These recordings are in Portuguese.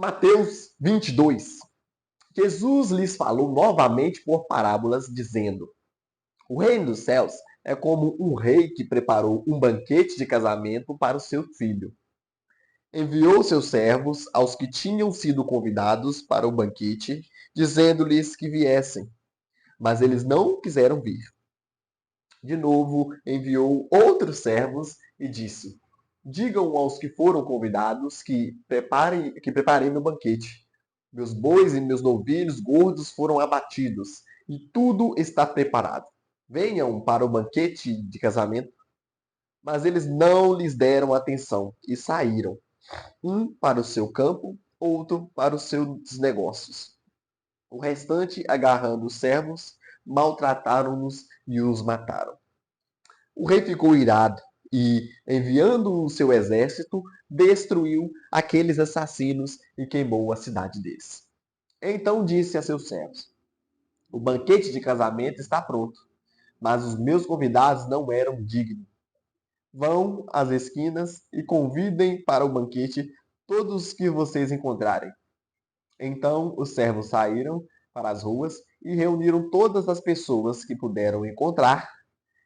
Mateus 22. Jesus lhes falou novamente por parábolas, dizendo: O reino dos céus é como um rei que preparou um banquete de casamento para o seu filho. Enviou seus servos aos que tinham sido convidados para o banquete, dizendo-lhes que viessem, mas eles não quiseram vir. De novo, enviou outros servos e disse: Digam aos que foram convidados que preparem meu banquete. Meus bois e meus novilhos gordos foram abatidos, e tudo está preparado. Venham para o banquete de casamento. Mas eles não lhes deram atenção e saíram, um para o seu campo, outro para os seus negócios. O restante, agarrando os servos, maltrataram-nos e os mataram. O rei ficou irado e, enviando o seu exército, destruiu aqueles assassinos e queimou a cidade deles. Então disse a seus servos: O banquete de casamento está pronto, mas os meus convidados não eram dignos. Vão às esquinas e convidem para o banquete todos os que vocês encontrarem. Então os servos saíram para as ruas e reuniram todas as pessoas que puderam encontrar,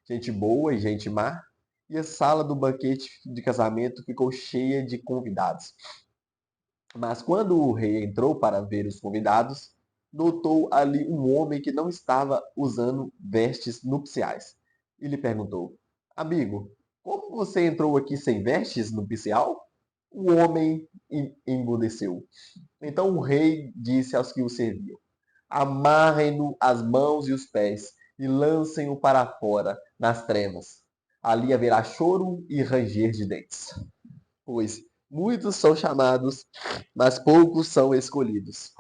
gente boa e gente má, e a sala do banquete de casamento ficou cheia de convidados. Mas quando o rei entrou para ver os convidados, notou ali um homem que não estava usando vestes nupciais. E lhe perguntou: Amigo, como você entrou aqui sem vestes nupcial? O homem emudeceu. Então o rei disse aos que o serviam: Amarrem-no as mãos e os pés e lancem-o para fora, nas trevas. Ali haverá choro e ranger de dentes. Pois muitos são chamados, mas poucos são escolhidos.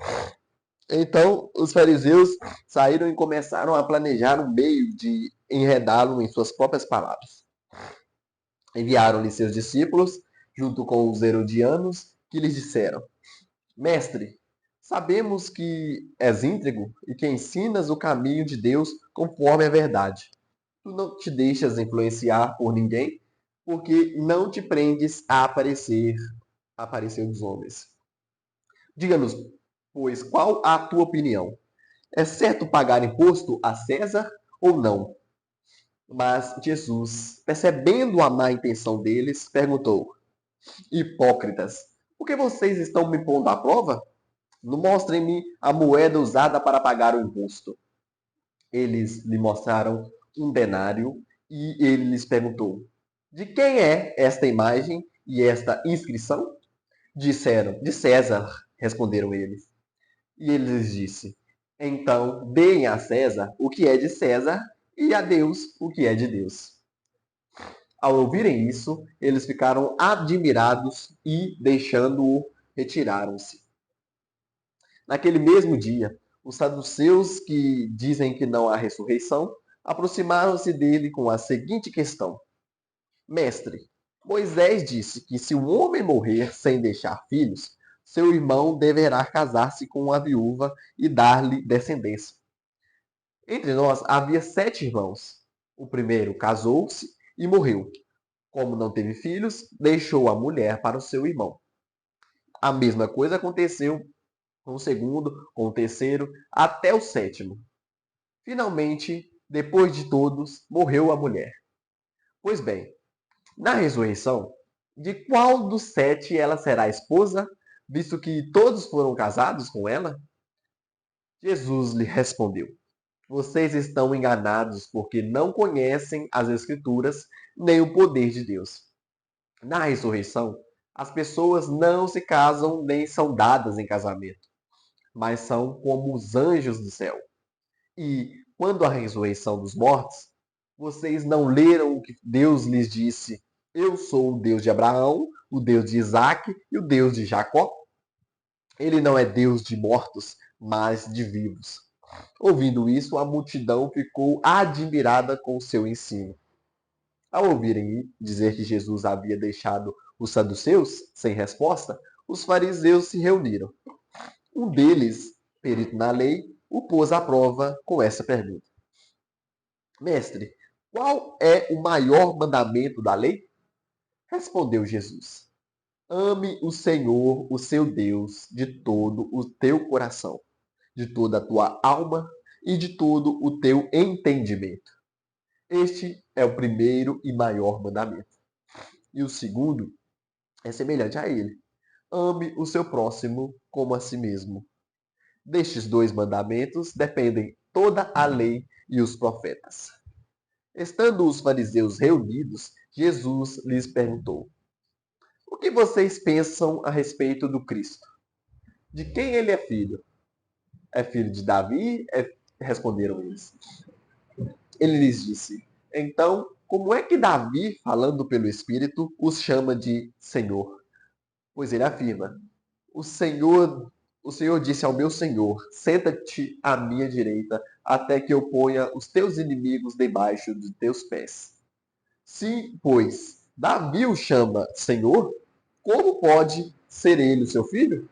Então os fariseus saíram e começaram a planejar um meio de enredá-lo em suas próprias palavras. Enviaram-lhe seus discípulos, junto com os herodianos, que lhes disseram: Mestre, sabemos que és íntegro e que ensinas o caminho de Deus conforme a verdade. Tu não te deixas influenciar por ninguém, porque não te prendes a aparecer dos homens. Diga-nos, pois, qual a tua opinião? É certo pagar imposto a César ou não? Mas Jesus, percebendo a má intenção deles, perguntou: Hipócritas, por que vocês estão me pondo à prova? Mostrem-me a moeda usada para pagar o imposto. Eles lhe mostraram um denário e ele lhes perguntou: De quem é esta imagem e esta inscrição? Disseram: De César, responderam eles. E ele lhes disse: Então, deem a César o que é de César e a Deus o que é de Deus. Ao ouvirem isso, eles ficaram admirados e, deixando-o, retiraram-se. Naquele mesmo dia, os saduceus, que dizem que não há ressurreição, aproximaram-se dele com a seguinte questão: Mestre, Moisés disse que se um homem morrer sem deixar filhos, seu irmão deverá casar-se com uma viúva e dar-lhe descendência. Entre nós havia 7 irmãos. O primeiro casou-se e morreu. Como não teve filhos, deixou a mulher para o seu irmão. A mesma coisa aconteceu com o segundo, com o terceiro, até o sétimo. Finalmente, depois de todos, morreu a mulher. Pois bem, na ressurreição, de qual dos 7 ela será esposa, visto que todos foram casados com ela? Jesus lhe respondeu: Vocês estão enganados porque não conhecem as Escrituras nem o poder de Deus. Na ressurreição, as pessoas não se casam nem são dadas em casamento, mas são como os anjos do céu. E, quando a ressurreição dos mortos, vocês não leram o que Deus lhes disse: Eu sou o Deus de Abraão, o Deus de Isaque e o Deus de Jacó? Ele não é Deus de mortos, mas de vivos. Ouvindo isso, a multidão ficou admirada com o seu ensino. Ao ouvirem dizer que Jesus havia deixado os saduceus sem resposta, os fariseus se reuniram. Um deles, perito na lei, o pôs à prova com essa pergunta: Mestre, qual é o maior mandamento da lei? Respondeu Jesus: Ame o Senhor, o seu Deus, de todo o teu coração, de toda a tua alma e de todo o teu entendimento. Este é o primeiro e maior mandamento. E o segundo é semelhante a ele. Ame o seu próximo como a si mesmo. Destes dois mandamentos dependem toda a lei e os profetas. Estando os fariseus reunidos, Jesus lhes perguntou: O que vocês pensam a respeito do Cristo? De quem ele é filho? É filho de Davi? Responderam eles. Ele lhes disse: Então, como é que Davi, falando pelo Espírito, os chama de Senhor? Pois ele afirma: o Senhor disse ao meu Senhor: Senta-te à minha direita, até que eu ponha os teus inimigos debaixo dos teus pés. Se, pois, Davi o chama Senhor, como pode ser ele o seu filho?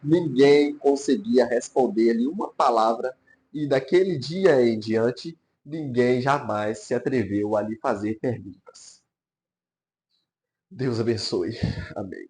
Ninguém conseguia responder-lhe uma palavra, e daquele dia em diante, ninguém jamais se atreveu a lhe fazer perguntas. Deus abençoe. Amém.